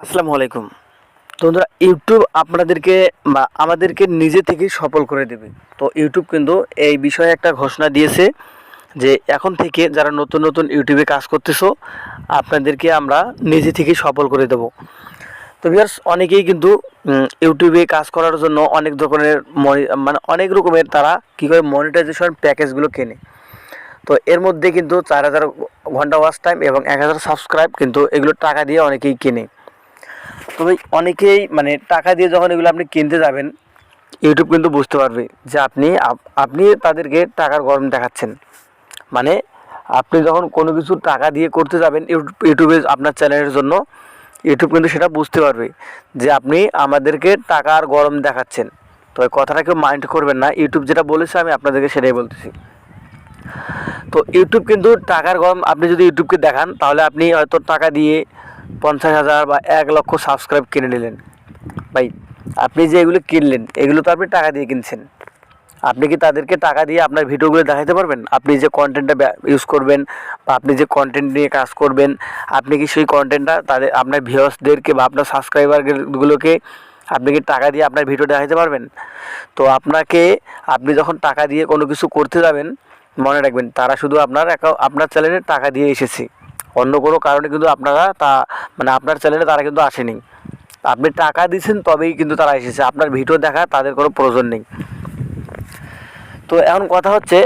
আসসালামু আলাইকুম। তো বন্ধুরা, ইউটিউব আপনাদেরকে বা আমাদেরকে নিজে থেকেই সফল করে দেবে। তো ইউটিউব কিন্তু এই বিষয়ে একটা ঘোষণা দিয়েছে যে এখন থেকে যারা নতুন নতুন ইউটিউবে কাজ করতেছো আপনাদেরকে আমরা নিজে থেকেই সফল করে দেব। তো ভিউয়ার্স, অনেকেই কিন্তু ইউটিউবে কাজ করার জন্য অনেক ধরনের মানে অনেক রকমের তারা কী করে মনিটাইজেশন প্যাকেজগুলো কেনে। তো এর মধ্যে কিন্তু 4000 ঘন্টা ওয়াচ টাইম এবং 1000 সাবস্ক্রাইব কিন্তু এগুলো টাকা দিয়ে অনেকেই কেনে। তবে অনেকেই মানে টাকা দিয়ে যখন এগুলো আপনি কিনতে যাবেন, ইউটিউব কিন্তু বুঝতে পারবে যে আপনি তাদেরকে টাকার গরম দেখাচ্ছেন। মানে আপনি যখন কোনো কিছু টাকা দিয়ে করতে যাবেন ইউটিউবে আপনার চ্যানেলের জন্য, ইউটিউব কিন্তু সেটা বুঝতে পারবে যে আপনি আমাদেরকে টাকার গরম দেখাচ্ছেন। তো এই কথাটা কেউ মাইন্ড করবেন না, ইউটিউব যেটা বলেছে আমি আপনাদেরকে সেটাই বলতেছি। তো ইউটিউব কিন্তু টাকার গরম, আপনি যদি ইউটিউবকে দেখান তাহলে আপনি হয়তো টাকা দিয়ে 50,000 বা 1,00,000 সাবস্ক্রাইব কিনে নিলেন। ভাই, আপনি যে এগুলো কিনলেন এগুলো তো আপনি টাকা দিয়ে কিনছেন। আপনি কি তাদেরকে টাকা দিয়ে আপনার ভিডিওগুলো দেখাতে পারবেন? আপনি যে কন্টেন্টটা ইউজ করবেন বা আপনি যে কন্টেন্ট নিয়ে কাজ করবেন, আপনি কি সেই কন্টেন্টটা তাদের আপনার ভিউয়ার্সদেরকে বা আপনার সাবস্ক্রাইবারগুলোকে আপনি কি টাকা দিয়ে আপনার ভিডিও দেখাতে পারবেন? তো আপনি যখন টাকা দিয়ে কোনো কিছু করতে যাবেন, মনে রাখবেন তারা শুধু আপনার চ্যানেলে টাকা দিয়ে এসেছে। অন্য কোনো কারণে কিন্তু মানে আপনার চ্যানেলে তারা কিন্তু আসেনি। আপনি টাকা দিয়েছেন তবেই কিন্তু তারা এসেছে, আপনার ভিডিও দেখা তাদের কোনো প্রয়োজন নেই। তো এখন কথা হচ্ছে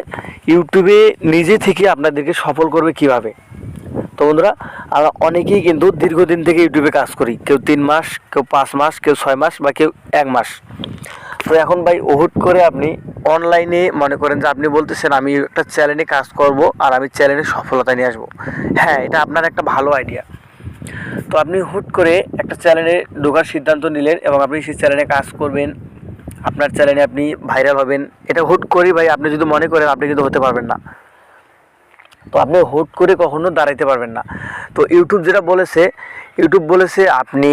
ইউটিউবে নিজে থেকে আপনাদেরকে সফল করবে কিভাবে। তো বন্ধুরা, আমরা অনেকেই কিন্তু দীর্ঘদিন থেকে ইউটিউবে কাজ করি, কেউ 3 মাস, কেউ 5 মাস, কেউ 6 মাস বা কেউ 1 মাস। তো এখন ভাই হুট করে আপনি অনলাইনে মনে করেন যে আপনি বলতেছেন আমি একটা চ্যানেলে কাজ করব আর আমি চ্যানেলে সফলতা নিয়ে আসবো। হ্যাঁ, এটা আপনার একটা ভালো আইডিয়া। তো আপনি হুট করে একটা চ্যানেলে ঢোকার সিদ্ধান্ত নিলেন এবং আপনি সেই চ্যানেলে কাজ করবেন, আপনার চ্যানেলে আপনি ভাইরাল হবেন। এটা হুট করে ভাই আপনি যদি মনে করেন, আপনি কিন্তু হতে পারবেন না। তো আপনি হুট করে কখনো দাঁড়াইতে পারবেন না। তো ইউটিউব বলেছে আপনি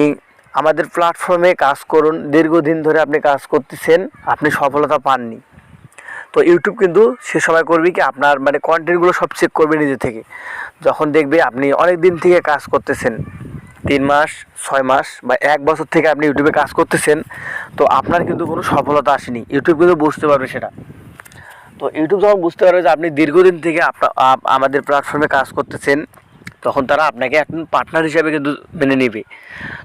আমাদের প্ল্যাটফর্মে কাজ করুন, দীর্ঘদিন ধরে আপনি কাজ করতেছেন, আপনি সফলতা পাননি। তো ইউটিউব কিন্তু সে সময় করবে কি, আপনার মানে কন্টেন্টগুলো সব চেক করবে নিজে থেকে। যখন দেখবে আপনি অনেক দিন থেকে কাজ করতেছেন, 3 মাস, 6 মাস বা 1 বছর থেকে আপনি ইউটিউবে কাজ করতেছেন, তো আপনার কিন্তু কোনো সফলতা আসেনি, ইউটিউব কিন্তু বুঝতে পারবে সেটা। তো ইউটিউব যখন বুঝতে পারবে যে আপনি দীর্ঘদিন থেকে আমাদের প্ল্যাটফর্মে কাজ করতেছেন, তখন তারা আপনাকে এখন পার্টনার হিসাবে কিন্তু মেনে নেবে।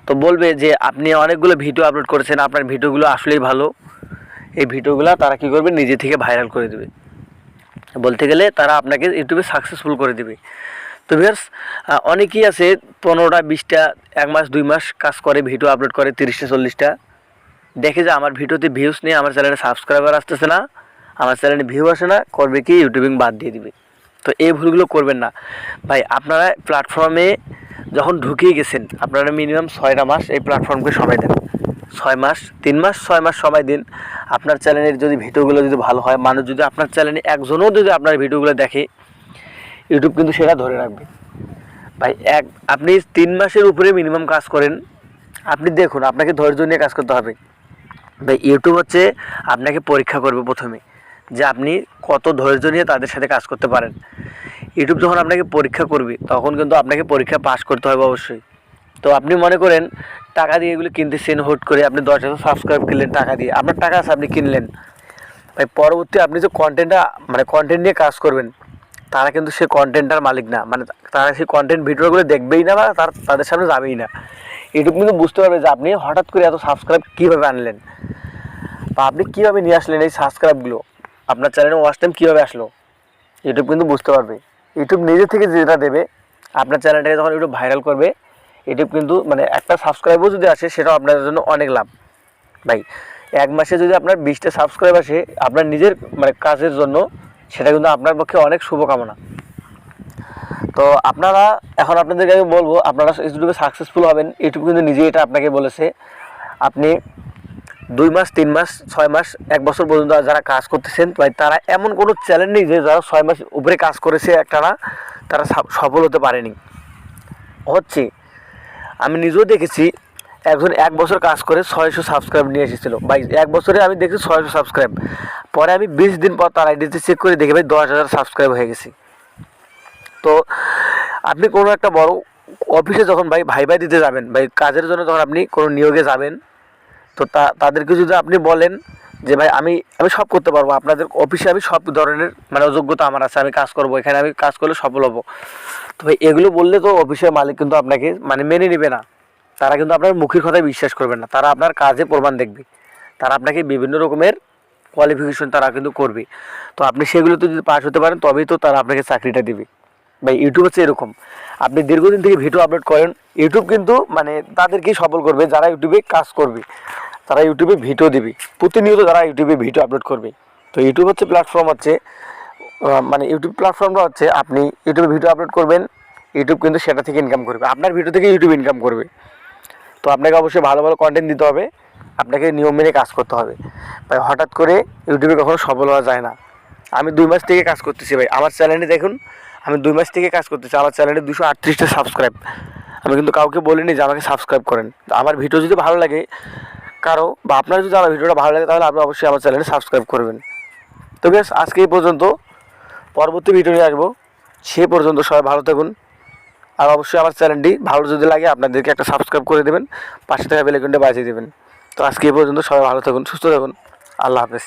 তো বলবে যে আপনি অনেকগুলো ভিডিও আপলোড করেছেন, আপনার ভিডিওগুলো আসলেই ভালো। এই ভিডিওগুলো তারা কী করবে, নিজে থেকে ভাইরাল করে দেবে। বলতে গেলে তারা আপনাকে ইউটিউবে সাকসেসফুল করে দেবে। তো ভিউয়ার্স, অনেকেই আছে 15টা 20টা 1 মাস 2 মাস কাজ করে, ভিডিও আপলোড করে 30টা 40টা, দেখে যে আমার ভিডিওতে ভিউজ নেই, আমার চ্যানেলে সাবস্ক্রাইবার আসতেছে না, আমার চ্যানেলে ভিউ আসে না, করবে কি ইউটিউবিং বাদ দিয়ে দিবে। তো এই ভুলগুলো করবেন না ভাই। আপনারা প্ল্যাটফর্মে যখন ঢুকিয়ে গেছেন, আপনারা মিনিমাম 6টা মাস এই প্ল্যাটফর্মকে সময় দেন। 6 মাস, 3 মাস, 6 মাস সময় দিন। আপনার চ্যানেলের যদি ভিডিওগুলো যদি ভালো হয়, মানুষ যদি আপনার চ্যানেলে একজনও যদি আপনার ভিডিওগুলো দেখে, ইউটিউব কিন্তু সেটা ধরে রাখবে ভাই। আপনি 3 মাসের উপরে মিনিমাম কাজ করেন, আপনি দেখুন আপনাকে ধৈর্য নিয়ে কাজ করতে হবে ভাই। ইউটিউব হচ্ছে আপনাকে পরীক্ষা করবে প্রথমে, যে আপনি কত ধৈর্য নিয়ে তাদের সাথে কাজ করতে পারেন। ইউটিউব যখন আপনাকে পরীক্ষা করবে, তখন কিন্তু আপনাকে পরীক্ষা পাস করতে হবে অবশ্যই। তো আপনি মনে করেন টাকা দিয়ে এগুলো কিনতেছেন, হুট করে আপনি 10,000 সাবস্ক্রাইব কিনলেন টাকা দিয়ে, আপনার টাকা আছে আপনি কিনলেন ভাই। পরবর্তী আপনি যে কন্টেন্ট নিয়ে কাজ করবেন, তারা কিন্তু সে কন্টেন্টটার মালিক না, মানে তারা সেই কন্টেন্ট ভিডিওগুলো দেখবেই না বা তাদের সামনে যাবেই না। ইউটিউব কিন্তু বুঝতে পারবে যে আপনি হঠাৎ করে এত সাবস্ক্রাইব কীভাবে আনলেন বা আপনি কীভাবে নিয়ে আসলেন এই সাবস্ক্রাইবগুলো, আপনার চ্যানেলে ওয়াচ টাইম কীভাবে আসলো, ইউটিউব কিন্তু বুঝতে পারবে। ইউটিউব নিজে থেকে যেটা দেবে, আপনার চ্যানেলটাকে যখন ইউটিউব ভাইরাল করবে, ইউটিউব কিন্তু মানে একটা সাবস্ক্রাইবও যদি আসে, সেটাও আপনাদের জন্য অনেক লাভ ভাই। 1 মাসে যদি আপনার 20টা সাবস্ক্রাইব আসে আপনার নিজের মানে কাজের জন্য, সেটা কিন্তু আপনার পক্ষে অনেক শুভকামনা। তো আপনাদেরকে আমি বলবো, আপনারা ইউটিউবে সাকসেসফুল হবেন, ইউটিউব কিন্তু নিজেই এটা আপনাকে বলেছে। আপনি 2 মাস, 3 মাস, 6 মাস, 1 বছর পর্যন্ত যারা কাজ করতেছেন ভাই, তারা এমন কোনো চ্যানেল নেই যে যারা 6 মাস উপরে কাজ করেছে একটানা তারা সফল হতে পারেনি। হচ্ছে, আমি নিজেও দেখেছি একজন 1 বছর কাজ করে 600 সাবস্ক্রাইব নিয়ে এসেছিলো ভাই। 1 বছরে আমি দেখছি 600 সাবস্ক্রাইব, পরে আমি 20 দিন পর তার আইডিতে চেক করে দেখি ভাই 10,000 সাবস্ক্রাইব হয়ে গেছি। তো আপনি কোনো একটা বড় অফিসে যখন ভাই ভাইবা দিতে যাবেন, ভাই কাজের জন্য যখন আপনি কোনো নিয়োগে যাবেন, তো তাদেরকে যদি আপনি বলেন যে ভাই আমি আমি সব করতে পারবো, আপনাদের অফিসে আমি সব ধরনের মানে যোগ্যতা আমার আছে, আমি কাজ করবো, এখানে আমি কাজ করলে সফল হবো। তো ভাই এগুলো বললে তো অফিসের মালিক কিন্তু আপনাকে মানে মেনে নেবে না। তারা কিন্তু আপনার মুখের কথায় বিশ্বাস করবে না, তারা আপনার কাজে প্রমাণ দেখবে। তারা আপনাকে বিভিন্ন রকমের কোয়ালিফিকেশন তারা কিন্তু করবে। তো আপনি সেগুলোতে যদি পাস হতে পারেন তবেই তো তারা আপনাকে চাকরিটা দেবে। ভাই ইউটিউব হচ্ছে এরকম, আপনি দীর্ঘদিন থেকে ভিডিও আপলোড করেন, ইউটিউব কিন্তু মানে তাদেরকেই সফল করবে যারা ইউটিউবে কাজ করবে, তারা ইউটিউবে ভিডিও দিবে প্রতিনিয়ত, যারা ইউটিউবে ভিডিও আপলোড করবে। তো ইউটিউব হচ্ছে প্ল্যাটফর্ম হচ্ছে মানে ইউটিউব প্ল্যাটফর্মটা হচ্ছে আপনি ইউটিউবে ভিডিও আপলোড করবেন, ইউটিউব কিন্তু সেটা থেকে ইনকাম করবে, আপনার ভিডিও থেকে ইউটিউব ইনকাম করবে। তো আপনাকে অবশ্যই ভালো ভালো কন্টেন্ট দিতে হবে, আপনাকে নিয়ম মেনে কাজ করতে হবে। ভাই হঠাৎ করে ইউটিউবে কখনো সফল হওয়া যায় না। আমি 2 মাস থেকে কাজ করতেছি ভাই, আমার চ্যানেলে দেখুন, আমি 2 মাস থেকে কাজ করতেছি, আমার চ্যানেলে 238টা সাবস্ক্রাইব। আমি কিন্তু কাউকে বলিনি যে আমাকে সাবস্ক্রাইব করেন। আমার ভিডিও যদি ভালো লাগে কারো, বা আপনার যদি আমার ভিডিওটা ভালো লাগে, তাহলে আপনি অবশ্যই আমার চ্যানেলে সাবস্ক্রাইব করবেন। তো বেশ আজকে এই পর্যন্ত, পরবর্তী ভিডিও নিয়ে আসবো। সে পর্যন্ত সবাই ভালো থাকুন। আর অবশ্যই আমার চ্যানেলটি ভালো যদি লাগে আপনাদেরকে একটা সাবস্ক্রাইব করে দেবেন, পাশে থাকা বেল আইকনটা বাজিয়ে দেবেন। তো আজকে এই পর্যন্ত, সবাই ভালো থাকুন, সুস্থ থাকুন, আল্লাহ হাফেজ।